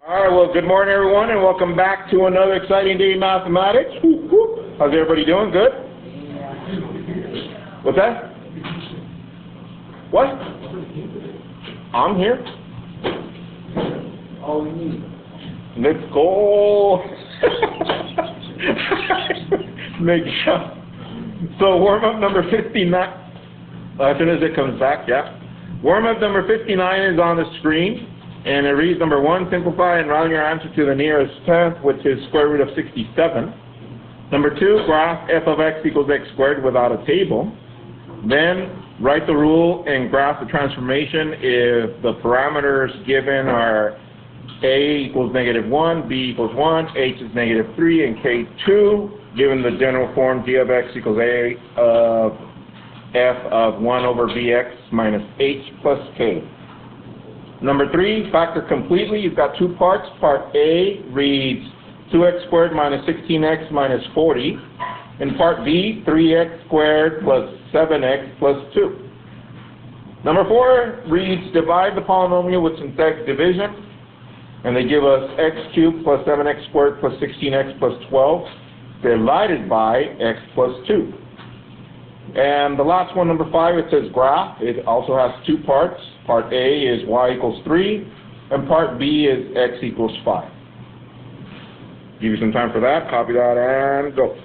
All right, well, good morning, everyone, and welcome back to another exciting day in mathematics. Whoop, whoop. How's everybody doing? Good? What's that? What? I'm here. All we need. Let's go. Make sure. So warm-up number 59. As soon as it comes back, yeah. Warm-up number 59 is on the screen. And it reads, number 1, simplify and round your answer to the nearest tenth, which is square root of 67. Number 2, graph f of x equals x squared without a table. Then write the rule and graph the transformation if the parameters given are a equals -1, b equals 1, h is -3, and k 2, given the general form g of x equals a of f of 1 over bx minus h plus k. Number 3, factor completely. You've got two parts. Part A reads 2x squared minus 16x minus 40. And part B, 3x squared plus 7x plus 2. Number 4 reads divide the polynomial with synthetic division. And they give us x cubed plus 7x squared plus 16x plus 12 divided by x plus 2. And the last one, number 5, it says graph. It also has two parts. Part A is y equals 3, and part B is x equals 5. Give you some time for that. Copy that and go.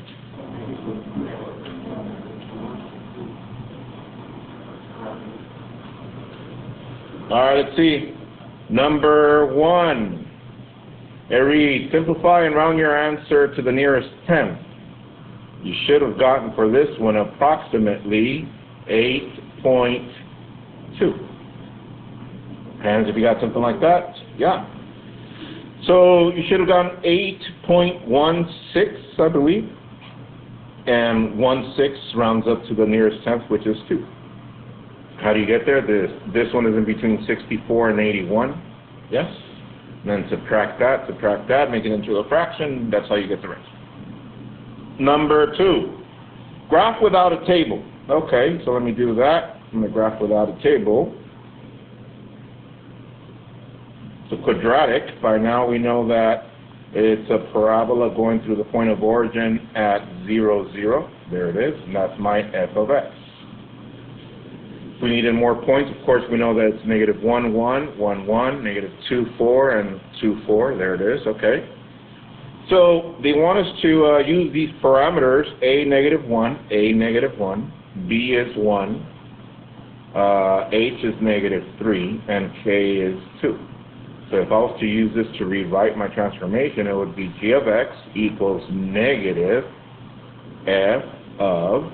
All right, let's see. Number 1. It reads, simplify and round your answer to the nearest tenth. You should have gotten for this one approximately 8.2. Hands if you got something like that. Yeah. So you should have gotten 8.16, I believe. And 1/6 rounds up to the nearest tenth, which is 2. How do you get there? This one is in between 64 and 81. Yes. And then subtract that, make it into a fraction. That's how you get the rest. Number 2, graph without a table. Okay, so let me do that. I'm going to graph without a table. It's a quadratic. By now we know that it's a parabola going through the point of origin at 0, 0. There it is, and that's my f of x. If we needed more points, of course we know that it's -1, 1, 1, 1, -2, 4, and 2, 4. There it is, okay. So they want us to use these parameters, a -1, a -1, b is 1, h is -3, and k is 2. So if I was to use this to rewrite my transformation, it would be g of x equals negative f of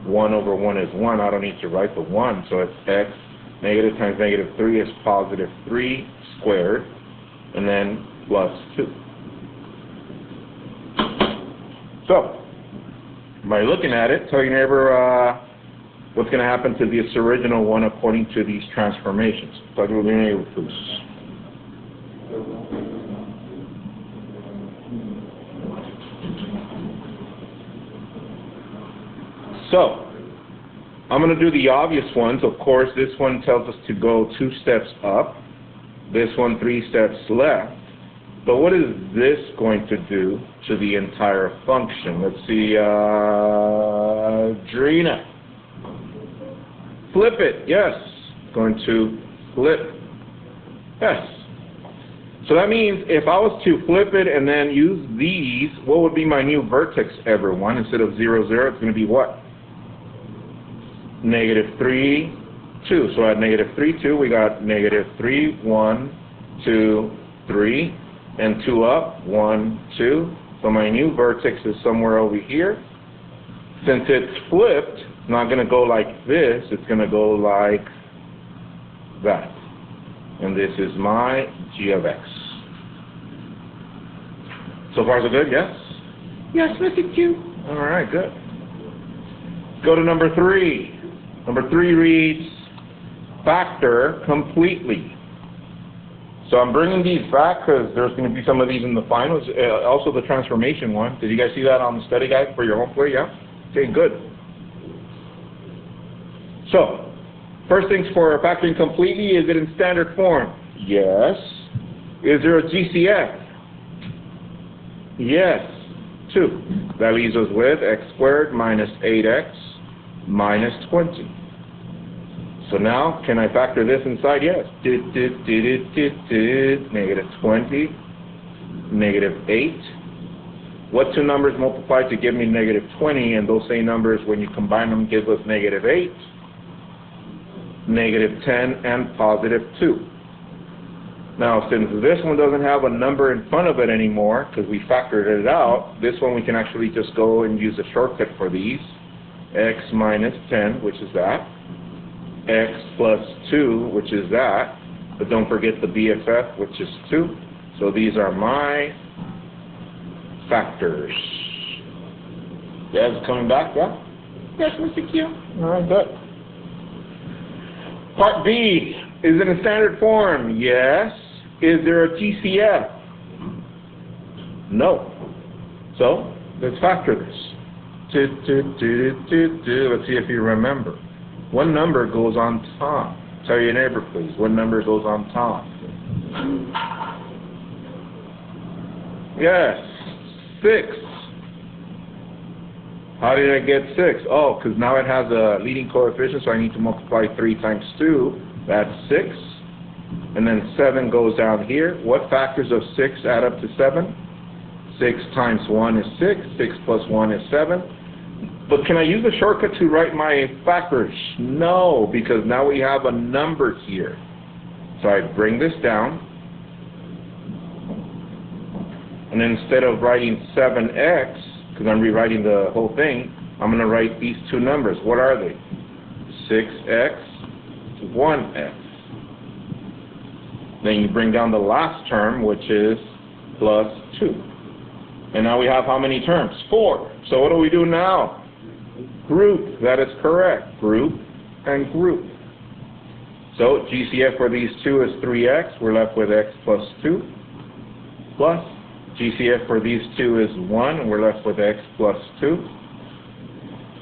1 over 1 is 1. I don't need to write the 1, so it's x negative times -3 is positive 3 squared, and then plus 2. So, by looking at it, tell your neighbor what's going to happen to this original one according to these transformations. Talk to your neighbor first. So, I'm going to do the obvious ones. Of course, this one tells us to go 2 steps up. This one 3 steps left. But what is this going to do to the entire function? Let's see, Drina. Flip it, yes. Going to flip, yes. So that means if I was to flip it and then use these, what would be my new vertex, everyone? Instead of 0, 0, it's going to be what? -3, 2. So at -3, 2, we got -3, 1, 2, 3. And 2 up, 1, 2. So my new vertex is somewhere over here. Since it's flipped, it's not going to go like this. It's going to go like that. And this is my g of x. So far so good, yes? Yes, look at you. All right, good. Go to number 3. Number 3 reads factor completely. So I'm bringing these back because there's going to be some of these in the finals. Also the transformation one. Did you guys see that on the study guide for your homework? Yeah? Okay, good. So, first things for factoring completely, is it in standard form? Yes. Is there a GCF? Yes, 2. That leaves us with x squared minus 8x minus 20. So now, can I factor this inside? Yes. Negative 20, negative 8. What two numbers multiply to give me negative 20? And those same numbers, when you combine them, give us negative 8, negative 10, and positive 2. Now, since this one doesn't have a number in front of it anymore, because we factored it out, this one we can actually just go and use a shortcut for these. X minus 10, which is that. X plus 2, which is that. But don't forget the BFF, which is 2. So these are my factors. You guys coming back, yeah? Yes, Mr. Q. All right, good. Part B. Is it in standard form? Yes. Is there a GCF? No. So, let's factor this. Let's see if you remember. What number goes on top? Tell your neighbor, please. What number goes on top? Yes. 6. How did I get 6? Oh, because now it has a leading coefficient, so I need to multiply 3 times 2. That's 6. And then 7 goes down here. What factors of 6 add up to 7? 6 times 1 is 6. 6 plus 1 is 7. But can I use a shortcut to write my factors? No, because now we have a number here. So I bring this down. And then instead of writing 7x, because I'm rewriting the whole thing, I'm going to write these two numbers. What are they? 6x, 1x. Then you bring down the last term, which is plus 2. And now we have how many terms? 4. So what do we do now? Group. That is correct. Group and group. So GCF for these two is 3x. We're left with x plus 2. Plus GCF for these two is 1, and we're left with x plus 2.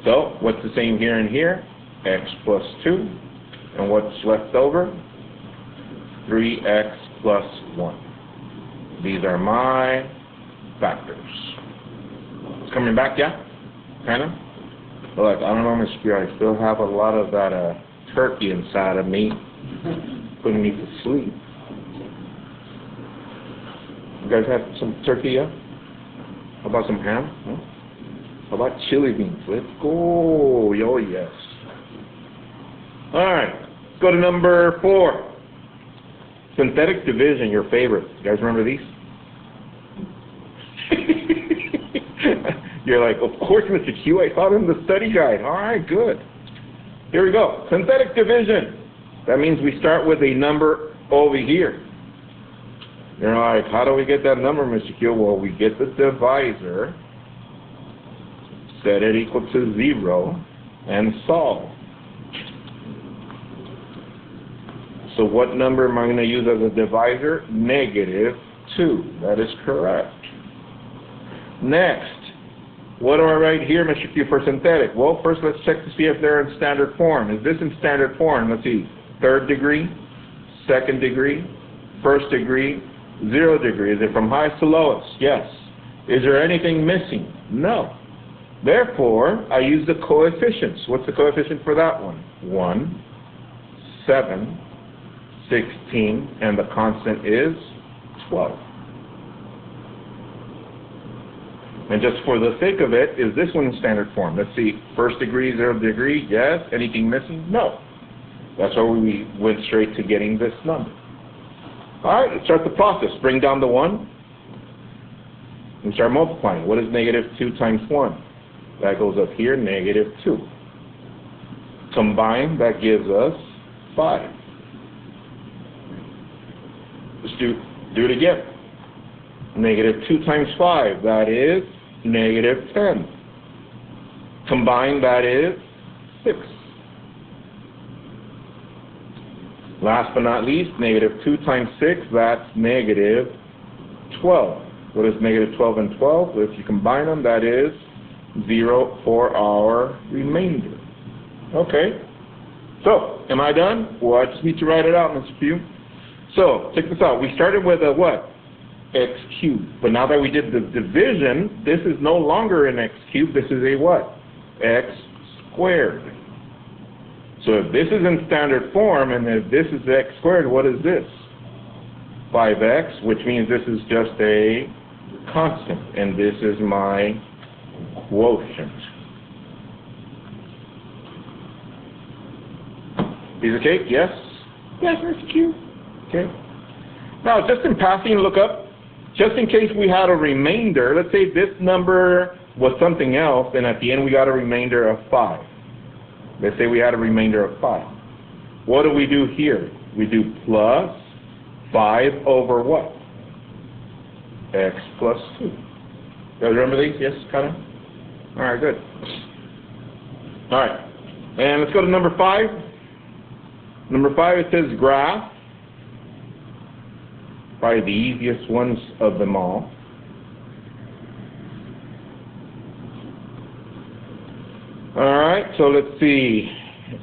So what's the same here and here? X plus 2. And what's left over? 3x plus 1. These are my factors. It's coming back, yeah? Kind of? Look, I don't know, Mr. Q, I still have a lot of that turkey inside of me, putting me to sleep. You guys have some turkey, yeah? How about some ham? Huh? How about chili beans? Let's go. Oh, yes. All right. Let's go to number 4. Synthetic division, your favorite. You guys remember these? You're like, of course, Mr. Q, I saw it in the study guide. All right, good. Here we go. Synthetic division. That means we start with a number over here. You're like, how do we get that number, Mr. Q? Well, we get the divisor, set it equal to 0, and solve. So what number am I going to use as a divisor? Negative 2. That is correct. Next, what do I write here, Mr. Q, for synthetic? Well, first let's check to see if they're in standard form. Is this in standard form? Let's see. 3rd degree, 2nd degree, 1st degree, 0 degree. Is it from highest to lowest? Yes. Is there anything missing? No. Therefore, I use the coefficients. What's the coefficient for that one? 1, 7, 16, and the constant is 12. And just for the sake of it, is this one in standard form? Let's see. 1st degree, 0 degree, yes. Anything missing? No. That's why we went straight to getting this number. All right, let's start the process. Bring down the 1 and start multiplying. What is negative 2 times 1? That goes up here, negative 2. Combine, that gives us 5. Let's do it again. Negative 2 times 5, that is negative 10. Combine, that is 6. Last but not least, negative 2 times 6, that's negative 12. What is negative 12 and 12? If you combine them, that is 0 for our remainder. Okay. So, am I done? Well, I just need to write it out, Mr. Pugh. So, check this out. We started with a what? X cubed. But now that we did the division, this is no longer an x cubed. This is a what? X squared. So if this is in standard form, and if this is x squared, what is this? 5x, which means this is just a constant, and this is my quotient. Piece of cake? Yes? Yes, that's cute. Okay. Now, just in passing, look up, just in case we had a remainder, let's say this number was something else, and at the end we got a remainder of 5. Let's say we had a remainder of 5. What do we do here? We do plus 5 over what? X plus 2. You guys remember these? Yes, kind of? All right, good. All right. And let's go to number 5. Number 5, it says graph. Probably the easiest ones of them all. All right, so let's see.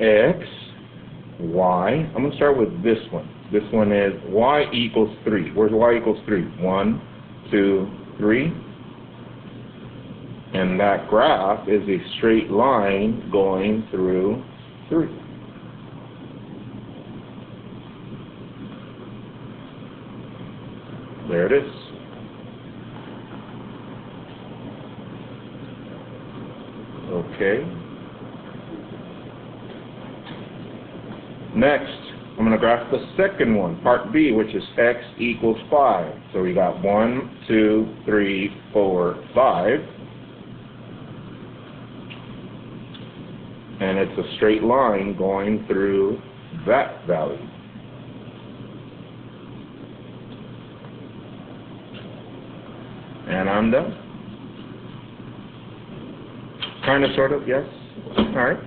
X, Y. I'm going to start with this one. This one is y equals 3. Where's y equals 3? 1, 2, 3. And that graph is a straight line going through 3. There it is. Okay. Next, I'm going to graph the second one, part B, which is x equals 5. So we got 1, 2, 3, 4, 5. And it's a straight line going through that value. And I'm done. Kind of, sort of, yes? All right.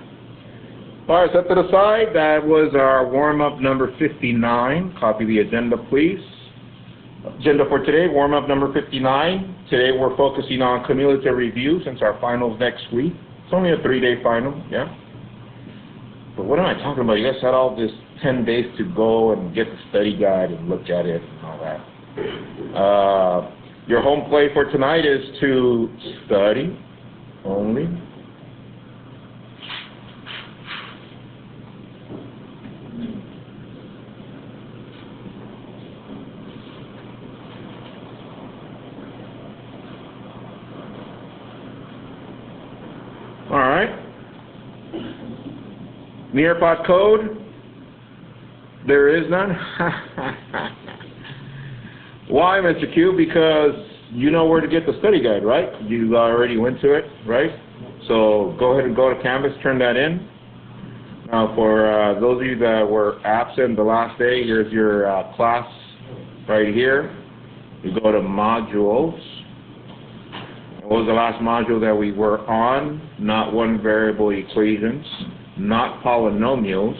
All right, set to the side. That was our warm-up number 59. Copy the agenda, please. Agenda for today, warm-up number 59. Today we're focusing on cumulative review since our final's next week. It's only a 3-day final, yeah? But what am I talking about? You guys had all this 10 days to go and get the study guide and look at it and all that. Your home play for tonight is to study only. All right. Nearpod code? There is none? Why, Mr. Q? Because you know where to get the study guide, right? You already went to it, right? So go ahead and go to Canvas, turn that in. Now, for those of you that were absent the last day, here's your class right here. You go to modules. What was the last module that we were on? Not one variable equations, not polynomials.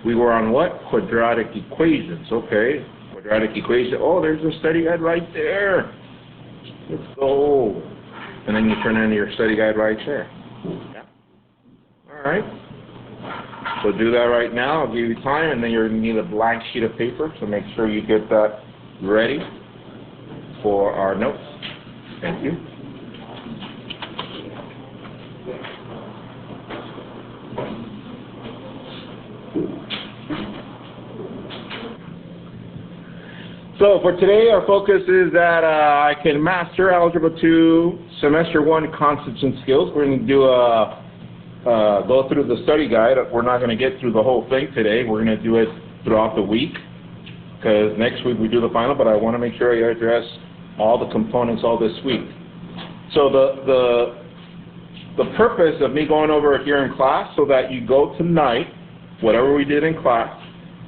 We were on what? Quadratic equations. Okay. Quadratic equation. Oh, there's a study guide right there. Let's go. And then you turn in your study guide right there. Yeah. All right. So do that right now. I'll give you time, and then you're going to need a blank sheet of paper. So make sure you get that ready for our notes. Thank you. So for today, our focus is that I can master Algebra 2 Semester 1 Concepts and Skills. We're going to do go through the study guide. We're not going to get through the whole thing today. We're going to do it throughout the week because next week we do the final, but I want to make sure I address all the components all this week. So the purpose of me going over it here in class so that you go tonight, whatever we did in class,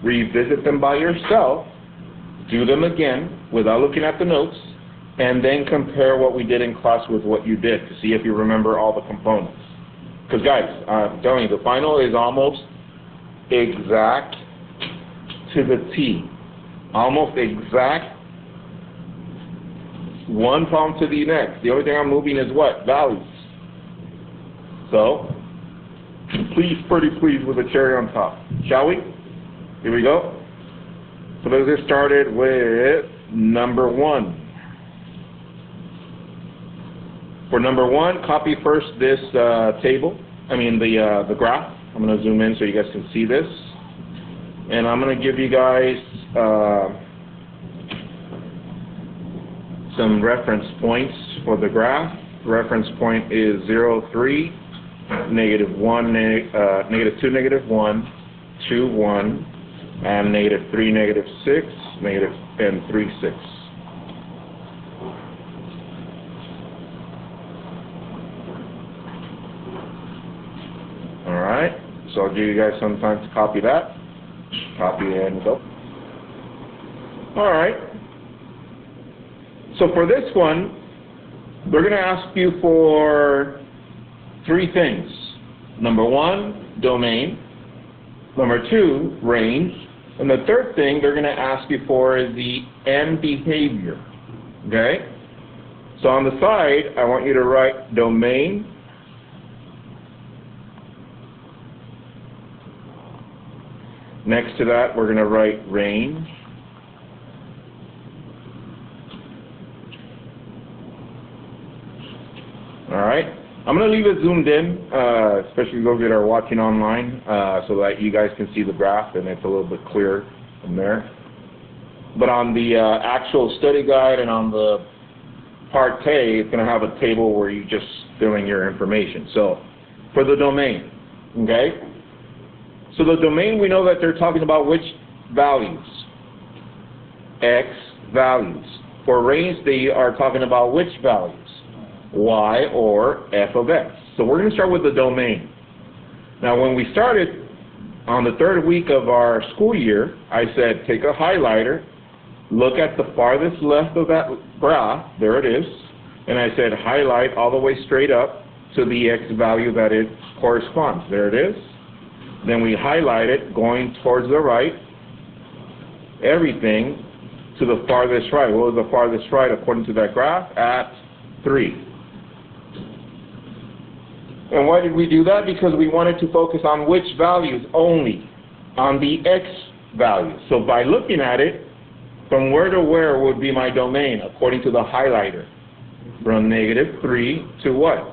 revisit them by yourself, do them again without looking at the notes, and then compare what we did in class with what you did to see if you remember all the components. Because guys, I'm telling you, the final is almost exact to the T. Almost exact, one problem to the next. The only thing I'm moving is what? Values. So, please, pretty please with a cherry on top. Shall we? Here we go. So let's get started with number 1. For number 1, copy first this the graph. I'm going to zoom in so you guys can see this. And I'm going to give you guys some reference points for the graph. The reference point is 0, 3, negative 1, negative 2, negative 1, 2, 1, and negative 3, negative 6, and 3, 6. Alright, so I'll give you guys some time to copy that. Copy and go. Alright, so for this one, we're going to ask you for 3 things. Number 1, domain. Number 2, range. And the third thing they're going to ask you for is the end behavior. Okay? So on the side, I want you to write domain. Next to that, we're going to write range. Alright, I'm going to leave it zoomed in, especially those that are watching online, so that you guys can see the graph and it's a little bit clearer from there. But on the actual study guide and on the part A, it's going to have a table where you just fill in your information. So, for the domain, okay? So the domain, we know that they're talking about which values? X values. For range, they are talking about which values? Y or f of x. So we're going to start with the domain. Now when we started on the 3rd week of our school year, I said take a highlighter, look at the farthest left of that graph, there it is, and I said highlight all the way straight up to the x value that it corresponds. There it is. Then we highlight it going towards the right, everything to the farthest right. What was the farthest right according to that graph? At 3. And why did we do that? Because we wanted to focus on which values only, on the x value. So by looking at it, from where to where would be my domain according to the highlighter? From negative 3 to what?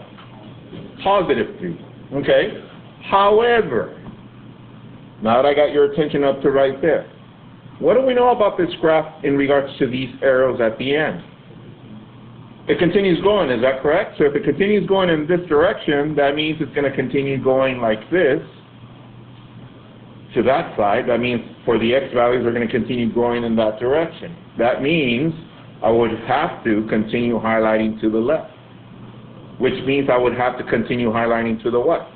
Positive 3. Okay? However, now that I got your attention up to right there, what do we know about this graph in regards to these arrows at the end? It continues going, is that correct? So if it continues going in this direction, that means it's going to continue going like this to that side. That means for the x values, they're going to continue going in that direction. That means I would have to continue highlighting to the left, which means I would have to continue highlighting to the what?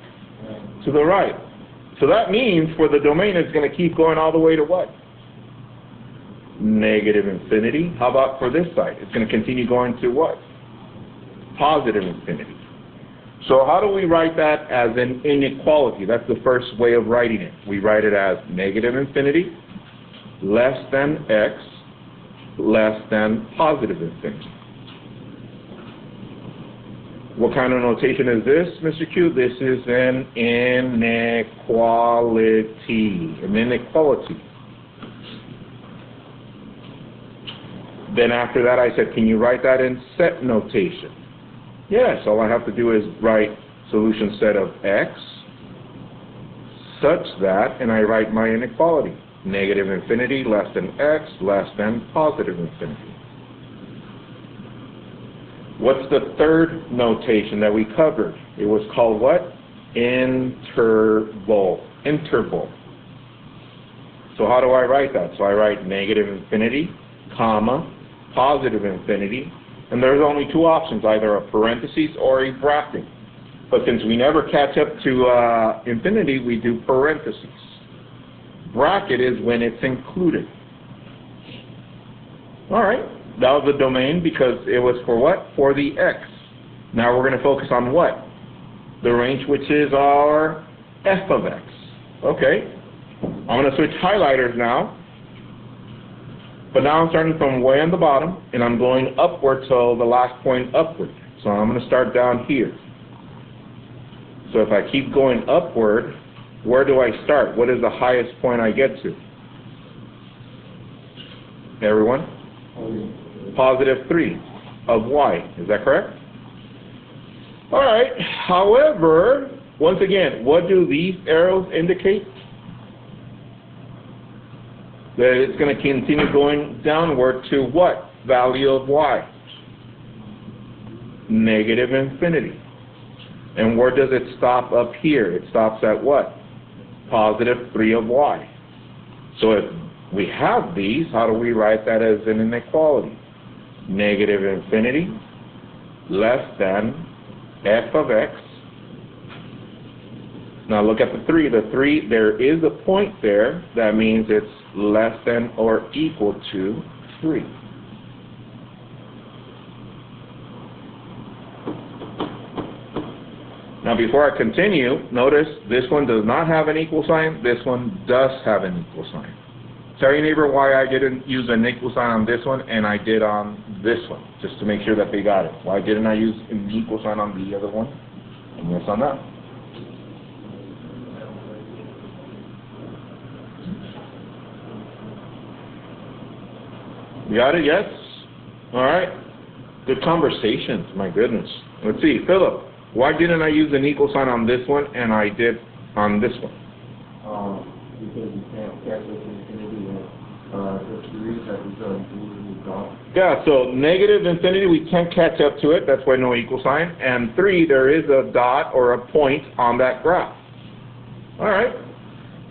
To the right. So that means for the domain, it's going to keep going all the way to what? Negative infinity. How about for this side? It's going to continue going to what? Positive infinity. So how do we write that as an inequality? That's the first way of writing it. We write it as negative infinity less than x less than positive infinity. What kind of notation is this, Mr. Q? This is an inequality. An inequality. Then after that I said, can you write that in set notation? Yes, all I have to do is write solution set of x such that, and I write my inequality. Negative infinity less than x less than positive infinity. What's the third notation that we covered? It was called what? Interval. Interval. So how do I write that? So I write negative infinity, comma, positive infinity, and there's only 2 options, either a parentheses or a bracket. But since we never catch up to infinity, we do parentheses. Bracket is when it's included. All right, that was the domain because it was for what? For the x. Now we're going to focus on what? The range, which is our f of x. Okay, I'm going to switch highlighters now. But now I'm starting from way on the bottom, and I'm going upward till the last point upward. So I'm going to start down here. So if I keep going upward, where do I start? What is the highest point I get to? Everyone? Positive 3 of y. Is that correct? All right. However, once again, what do these arrows indicate? That it's going to continue going downward to what value of y? Negative infinity. And where does it stop up here? It stops at what? Positive 3 of y. So if we have these, how do we write that as an inequality? Negative infinity less than f of x. Now look at the 3. The 3, there is a point there. That means it's less than or equal to 3. Now before I continue, notice this one does not have an equal sign. This one does have an equal sign. Tell your neighbor why I didn't use an equal sign on this one and I did on this one, just to make sure that they got it. Why didn't I use an equal sign on the other one and yes on that? You got it? Yes? All right. Good conversations. My goodness. Let's see. Philip, why didn't I use an equal sign on this one and I did on this one? Because you can't calculate infinity and the 3 that is gone. Yeah, so negative infinity, we can't catch up to it. That's why no equal sign. And 3, there is a dot or a point on that graph. All right.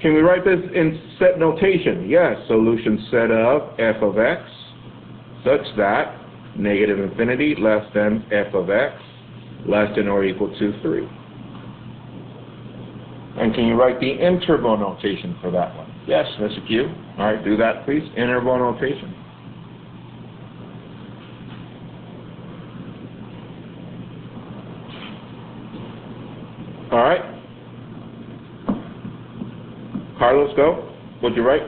Can we write this in set notation? Yes. Solution set of f of x such that negative infinity less than f of x less than or equal to 3. And can you write the interval notation for that one? Yes, Mr. Q. All right, do that, please. Interval notation. All right. Carlos, go. What'd you write?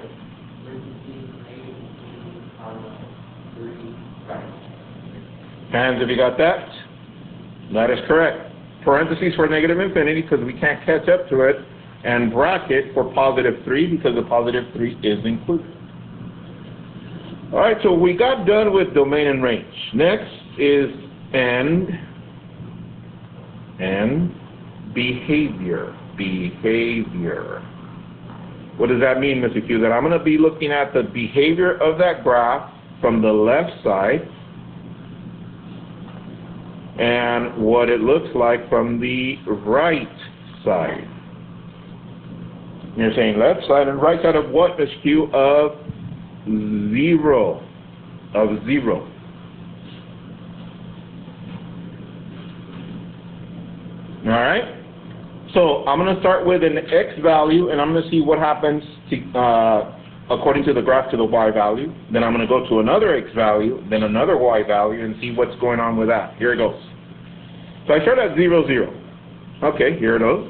Hands, have you got that? That is correct. Parentheses for negative infinity because we can't catch up to it, and bracket for positive 3 because the positive 3 is included. All right, so we got done with domain and range. Next is end and behavior. Behavior. What does that mean, Mr. Q? That I'm going to be looking at the behavior of that graph from the left side and what it looks like from the right side. You're saying left side and right side of what, Mr. Q? Of 0. Of 0. All right? So I'm going to start with an x value, and I'm going to see what happens to, according to the graph to the y value. Then I'm going to go to another x value, then another y value, and see what's going on with that. Here it goes. So I start at 0, 0. Okay, here it goes.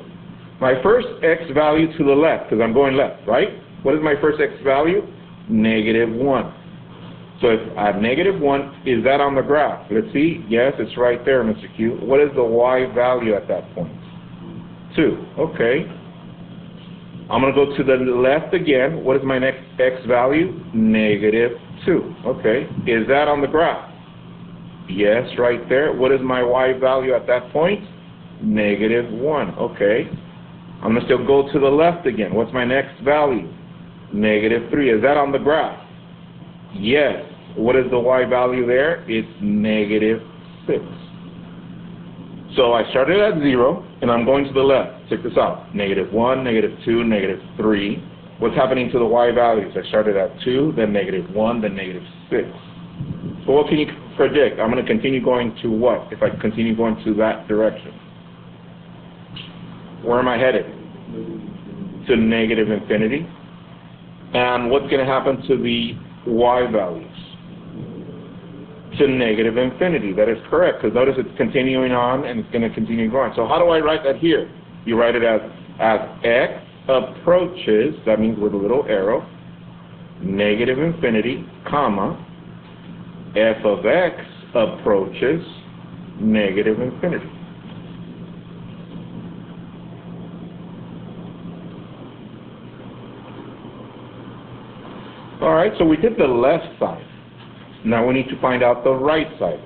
My first x value to the left, because I'm going left, right? What is my first x value? Negative 1. So if I have negative 1, is that on the graph? Let's see. Yes, it's right there, Mr. Q. What is the y value at that point? 2. Okay. I'm going to go to the left again. What is my next x value? Negative 2. Okay. Is that on the graph? Yes, right there. What is my y value at that point? Negative 1. Okay. I'm going to still go to the left again. What's my next value? Negative 3. Is that on the graph? Yes. What is the y value there? It's negative 6. So I started at 0, and I'm going to the left. Check this out. Negative 1, negative 2, negative 3. What's happening to the y values? I started at 2, then negative 1, then negative 6. So what can you predict? I'm going to continue going to what if I continue going to that direction? Where am I headed? To negative infinity. And what's going to happen to the y values? To negative infinity. That is correct, because notice it's continuing on and it's going to continue going. So how do I write that here? You write it as x approaches, that means with a little arrow, negative infinity, comma, f of x approaches negative infinity. All right, so we did the left side. Now we need to find out the right side.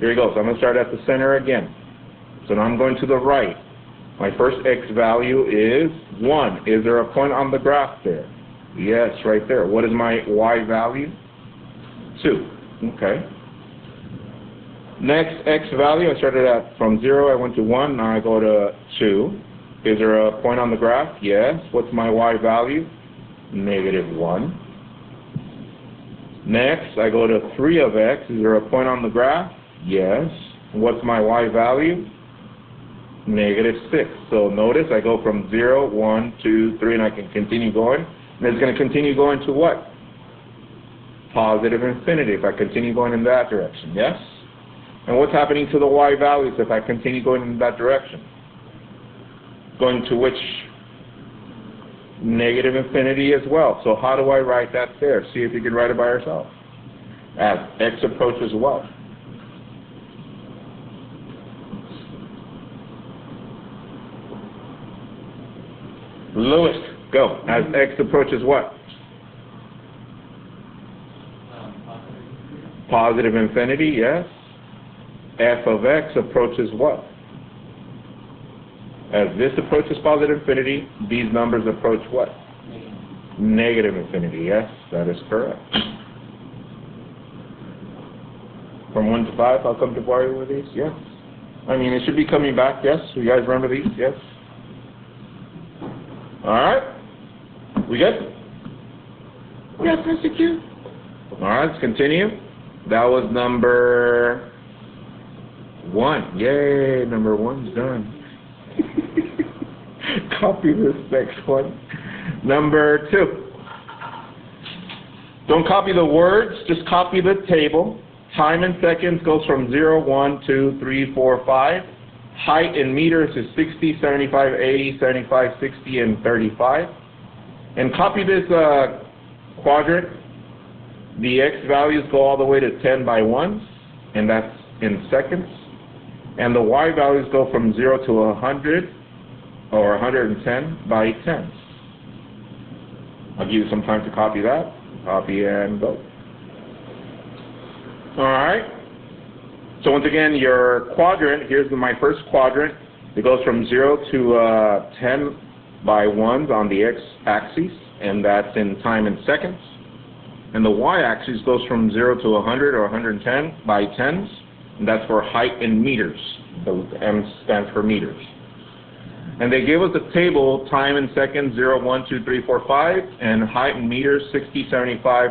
Here we go. So I'm going to start at the center again. So now I'm going to the right. My first x value is 1. Is there a point on the graph there? Yes, right there. What is my y value? 2. Okay. Next x value, I started at from 0, I went to 1, now I go to 2. Is there a point on the graph? Yes. What's my y value? -1. Next, I go to 3 of x. Is there a point on the graph? Yes. What's my y value? -6. So notice I go from 0, 1, 2, 3, and I can continue going. And it's going to continue going to what? Positive infinity if I continue going in that direction. Yes? And what's happening to the y values if I continue going in that direction? Going to which? Negative infinity as well. So how do I write that there? See if you can write it by yourself. As x approaches what? Lewis, go. As x approaches what? Positive infinity, yes. F of x approaches what? As this approaches positive infinity, these numbers approach what? Negative infinity, yes, that is correct. From 1 to 5, I'll come to borrow with these, yes. I mean, it should be coming back, yes. You guys remember these, yes? Alright? We good? Yes, Mr. Q. Alright, let's continue. That was number 1. Yay, number 1's done. Copy this next one. Number 2. Don't copy the words, just copy the table. Time in seconds goes from 0, 1, 2, 3, 4, 5. Height in meters is 60, 75, 80, 75, 60, and 35. And copy this quadrant. The x values go all the way to 10 by 1, and that's in seconds. And the y values go from 0 to 100, or 110 by 10s. I'll give you some time to copy that. Copy and go. Alright. So once again, your quadrant, here's my first quadrant. It goes from 0 to 10 by 1s on the x-axis, and that's in time in seconds. And the y-axis goes from 0 to 100 or 110 by 10s, and that's for height in meters. So M stands for meters. And they gave us a table, time in seconds, 0, 1, 2, 3, 4, 5, and height in meters, 60, 75,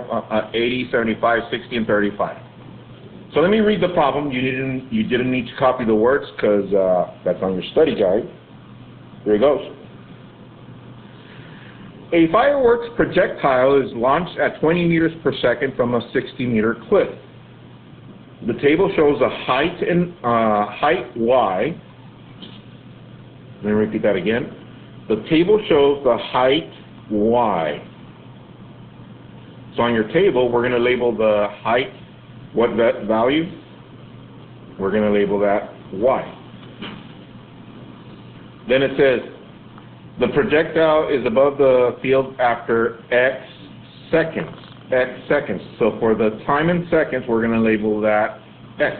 80, 75, 60, and 35. So let me read the problem. You didn't need to copy the words because that's on your study guide. Here it goes. A fireworks projectile is launched at 20 meters per second from a 60-meter cliff. The table shows a height y. Let me repeat that again. The table shows the height y. So on your table, we're going to label the height, what that value? We're going to label that y. Then it says, the projectile is above the field after x seconds. X seconds. So for the time in seconds, we're going to label that x.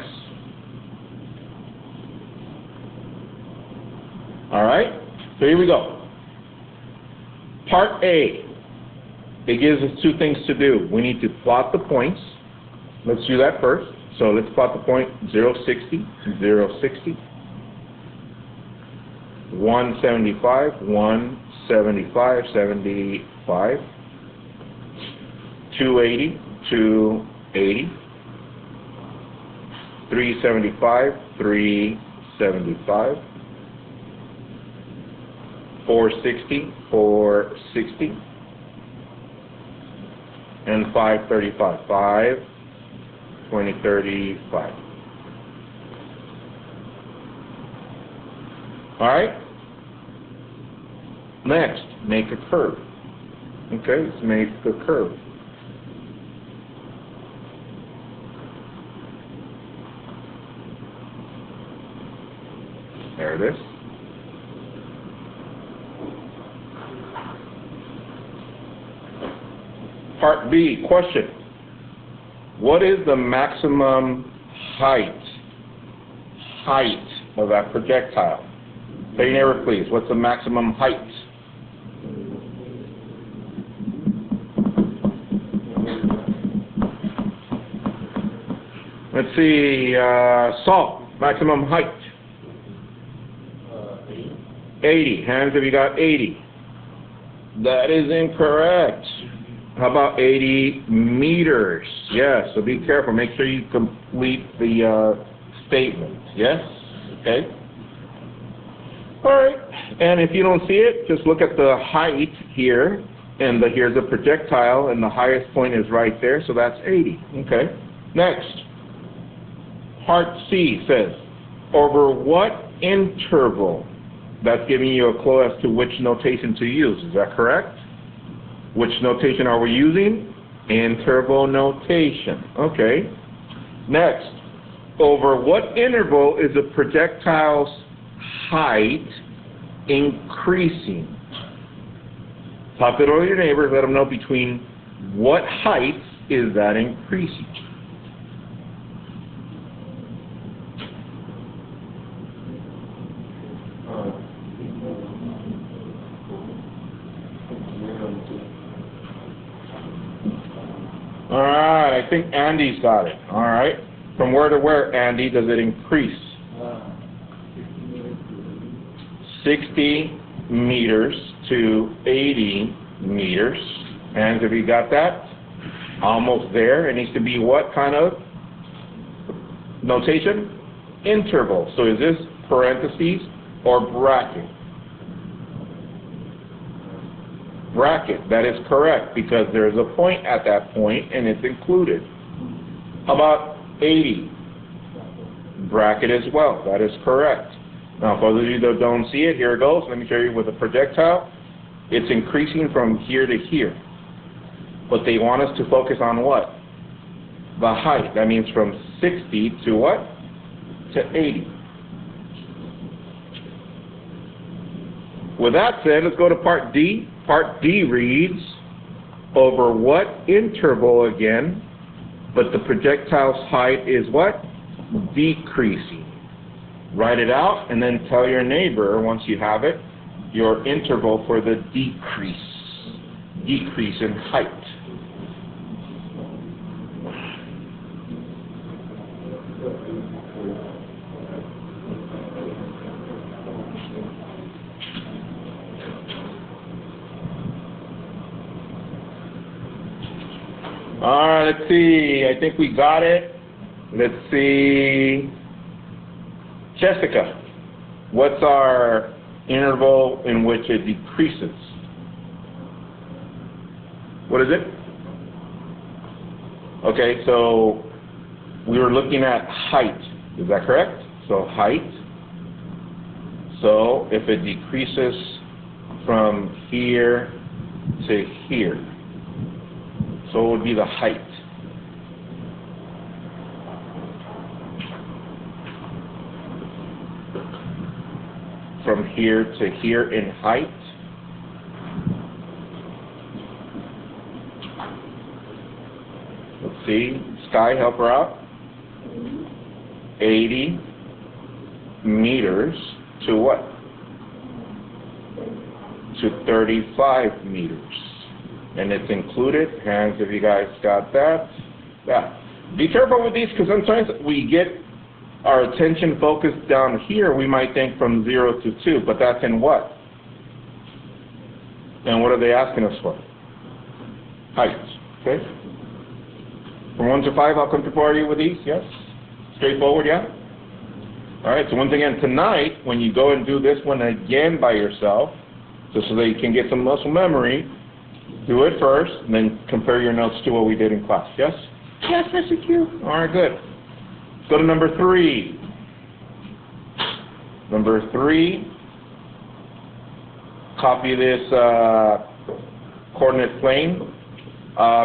Alright? So here we go. Part A. It gives us two things to do. We need to plot the points. Let's do that first. So let's plot the point 0, 60, 0, 60. 175, 175, 75. 280, 280. 375, 375. 460, 460. And 535, 52035. Alright? Next, make a curve. Okay, let's make a curve. There it is. Part B, question. What is the maximum height of that projectile? Say your neighbor, please. What's the maximum height? Let's see, Saul, maximum height. 80. Hands if you got 80. That is incorrect. How about 80 meters? Yes, so be careful. Make sure you complete the statement. Yes? Okay. All right. And if you don't see it, just look at the height here. And here's a projectile, and the highest point is right there, so that's 80. Okay. Next. Part C says, over what interval? That's giving you a clue as to which notation to use. Is that correct? Which notation are we using? Interval notation. Okay. Next. Over what interval is a projectile's height increasing? Talk it over to your neighbors. Let them know between what heights is that increasing. All right, I think Andy's got it. All right. From where to where, Andy, does it increase? 60 meters to 80 meters. Hands, have you got that? Almost there. It needs to be what kind of notation? Interval. So is this parentheses or bracket? Bracket. That is correct because there's a point at that point and it's included. How about 80? Bracket as well. That is correct. Now, for those of you that don't see it, here it goes. Let me show you with a projectile. It's increasing from here to here. But they want us to focus on what? The height. That means from 60 to what? To 80. With that said, let's go to part D. Part D reads, over what interval again, but the projectile's height is what? Decreasing. Write it out and then tell your neighbor, once you have it, your interval for the decrease in height. All right, let's see. I think we got it. Let's see. Jessica, what's our interval in which it decreases? What is it? Okay, so we were looking at height. Is that correct? So height. So if it decreases from here to here, so it would be the height. From here to here in height. Let's see. Sky, help her out. 80 meters to what? To 35 meters. And it's included. Hands if you guys got that. Yeah. Be careful with these because sometimes we get our attention focused down here. We might think from 0 to 2, but that's in what? And what are they asking us for? Heights. Okay? From 1 to 5, how comfortable are you with these? Yes? Straightforward, yeah? Alright, so once again, tonight, when you go and do this one again by yourself, just so that you can get some muscle memory, do it first, and then compare your notes to what we did in class. Yes? Yes, Mr. Q. Alright, good. Let's go to number 3. Number 3, copy this coordinate plane.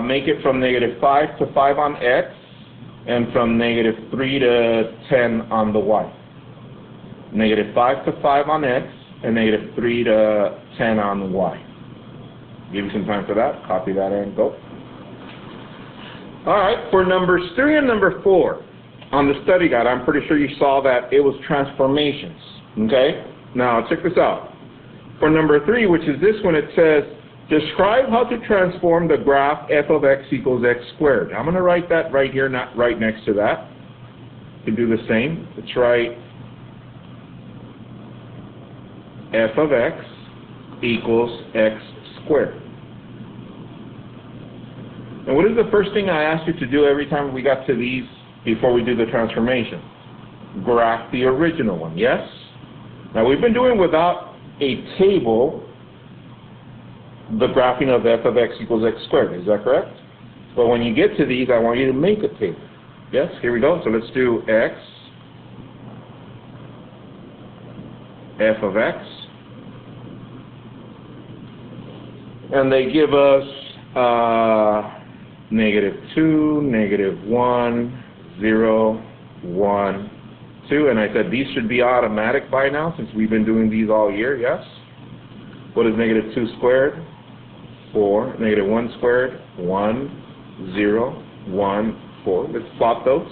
Make it from -5 to 5 on X, and from -3 to 10 on the Y. -5 to 5 on X, and -3 to 10 on the Y. Give you some time for that. Copy that and go. All right, for numbers 3 and number 4 on the study guide, I'm pretty sure you saw that it was transformations. Okay? Now, check this out. For number 3, which is this one, it says, describe how to transform the graph f of x equals x squared. I'm going to write that right here, not right next to that. You can do the same. Let's write f of x equals x squared. And what is the first thing I asked you to do every time we got to these before we do the transformation? Graph the original one, yes? Now we've been doing without a table the graphing of f of x equals x squared, is that correct? But when you get to these, I want you to make a table. Yes, here we go. So let's do x, f of x, and they give us -2, -1, 0, 1, 2, and I said these should be automatic by now since we've been doing these all year, yes? What is -2 squared? 4, -1 squared? 1, 0, 1, 4. Let's plot those.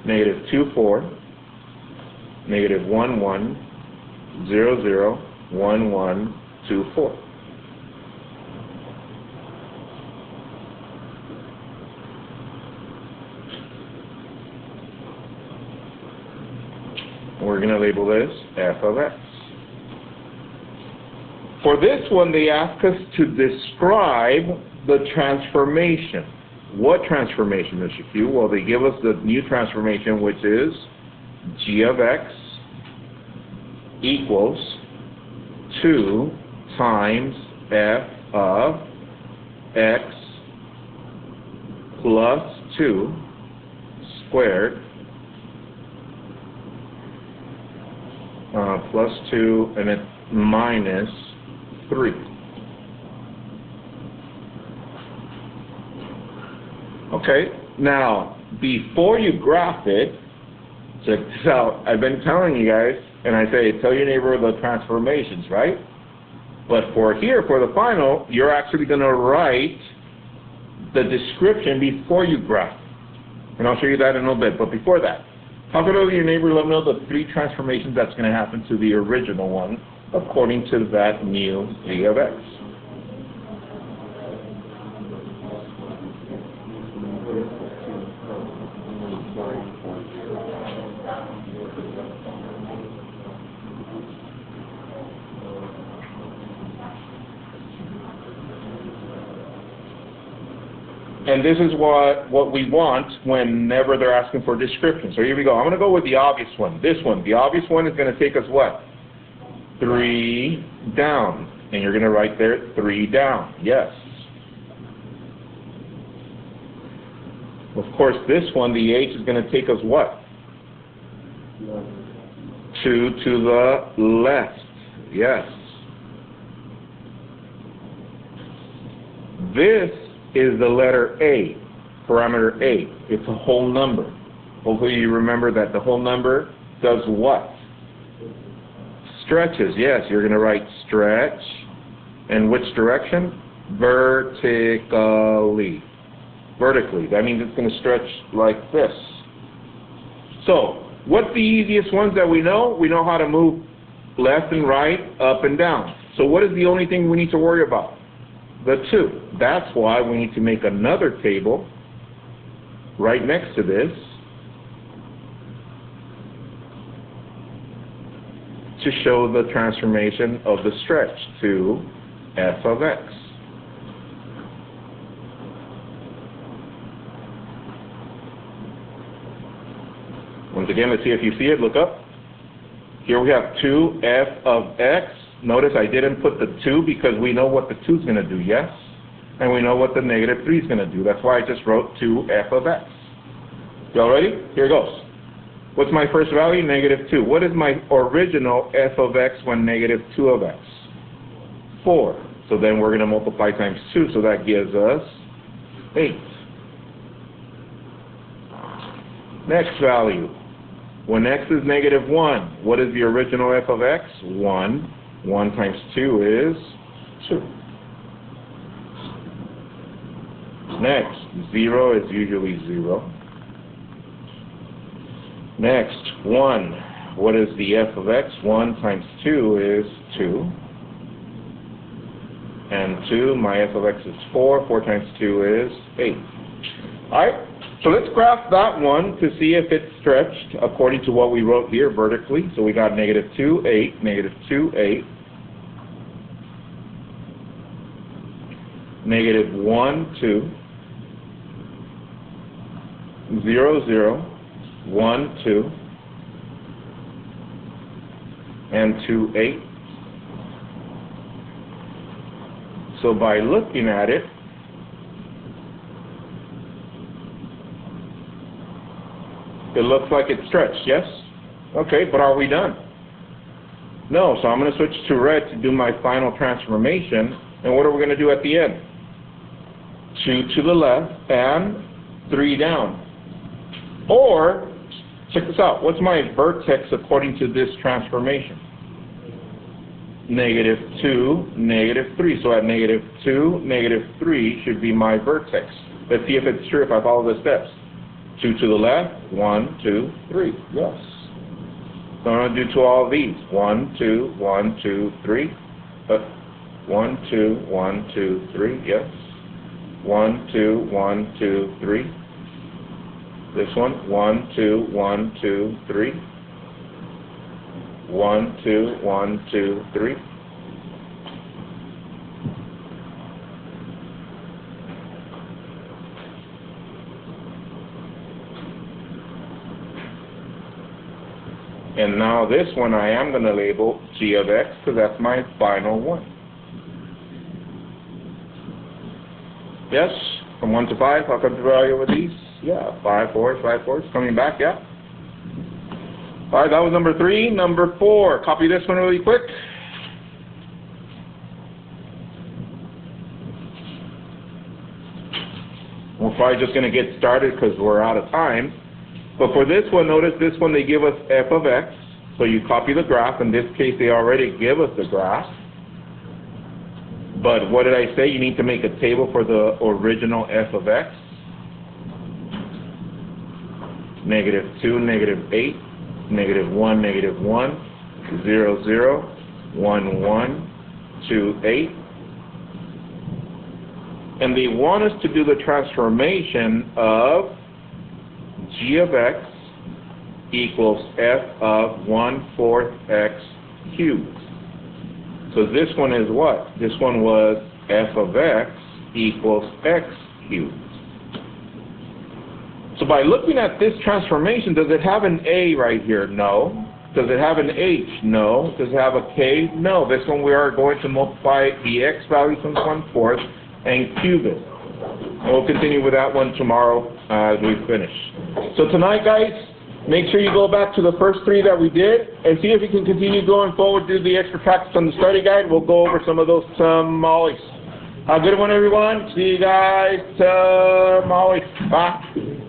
-2, 4, -1, 1, 0, 0, 1, 1, 2, 4. We're going to label this f of x. For this one, they ask us to describe the transformation. What transformation, Mr. Q? Well, they give us the new transformation, which is g of x equals 2 times f of x plus 2 squared plus 2 and then minus 3. Okay, now before you graph it, check this out. I've been telling you guys, and I say tell your neighbor the transformations, right? But for here, for the final, you're actually going to write the description before you graph it. And I'll show you that in a little bit. But before that, talk it over to your neighbor, let them know the 3 transformations that's going to happen to the original one according to that new g of x. And this is what we want whenever they're asking for description. So here we go. I'm going to go with the obvious one. This one. The obvious one is going to take us what? 3 down. And you're going to write there 3 down. Yes. Of course, this one, the h is going to take us what? 2 to the left. Yes. This is the letter A, parameter A. It's a whole number. Hopefully you remember that the whole number does what? Stretches. Yes, you're going to write stretch. And which direction? Vertically. Vertically. That means it's going to stretch like this. So, what's the easiest ones that we know? We know how to move left and right, up and down. So what is the only thing we need to worry about? The 2. That's why we need to make another table right next to this to show the transformation of the stretch to f of x. Once again, let's see if you see it. Look up. Here we have 2f of x. Notice I didn't put the 2 because we know what the 2 is going to do, yes? And we know what the -3 is going to do. That's why I just wrote 2f of x. Y'all ready? Here goes. What's my first value? -2. What is my original f of x when -2 of x? 4. So then we're going to multiply times 2, so that gives us 8. Next value. When x is -1, what is the original f of x? 1. 1 times 2 is 2. Next, 0 is usually 0. Next, 1. What is the f of x? 1 times 2 is 2. And 2, my f of x is 4. 4 times 2 is 8. Alright, so let's graph that one to see if it's stretched according to what we wrote here vertically. So we got negative 2, 8, negative 2, 8. Negative 1, 2. 0, 0. 1, 2. And 2, 8. So by looking at it, it looks like it's stretched, yes? Okay, but are we done? No, so I'm going to switch to red to do my final transformation. And what are we going to do at the end? 2 to the left and 3 down. Or, check this out, what's my vertex according to this transformation? Negative 2, negative 3. So at negative 2, negative 3 should be my vertex. Let's see if it's true if I follow the steps. 2 to the left, 1, 2, 3. Yes. So I'm going to do to all of these. 1, 2, 1, 2, 3. 1, 2, 1, 2, 3. Yes. 1, 2, 1, 2, 3. This one. 1, 2, 1, 2, 3. 1, 2, 1, 2, 3. And now this one I am going to label g of x because that's my final one. Yes? From 1 to 5, how come the value with these? Yeah, 5 4s, 5 4s. Coming back, yeah? Alright, that was number 3. Number 4. Copy this one really quick. We're probably just going to get started because we're out of time. But for this one, notice this one they give us f of x. So you copy the graph. In this case, they already give us the graph. But what did I say? You need to make a table for the original f of x. Negative 2, negative 8. Negative 1, negative 1, 0, 0, 1, 1, 2, 8. And they want us to do the transformation of g of x equals f of 1/4 x cubed. So this one is what? This one was f of x equals x cubed. So by looking at this transformation, does it have an A right here? No. Does it have an H? No. Does it have a K? No. This one we are going to multiply the x value times 1/4 and cube it. And we'll continue with that one tomorrow as we finish. So tonight, guys, make sure you go back to the first 3 that we did and see if you can continue going forward, do the extra practice on the study guide. We'll go over some of those tamales. Have a good one, everyone. See you guys tomorrow. Bye.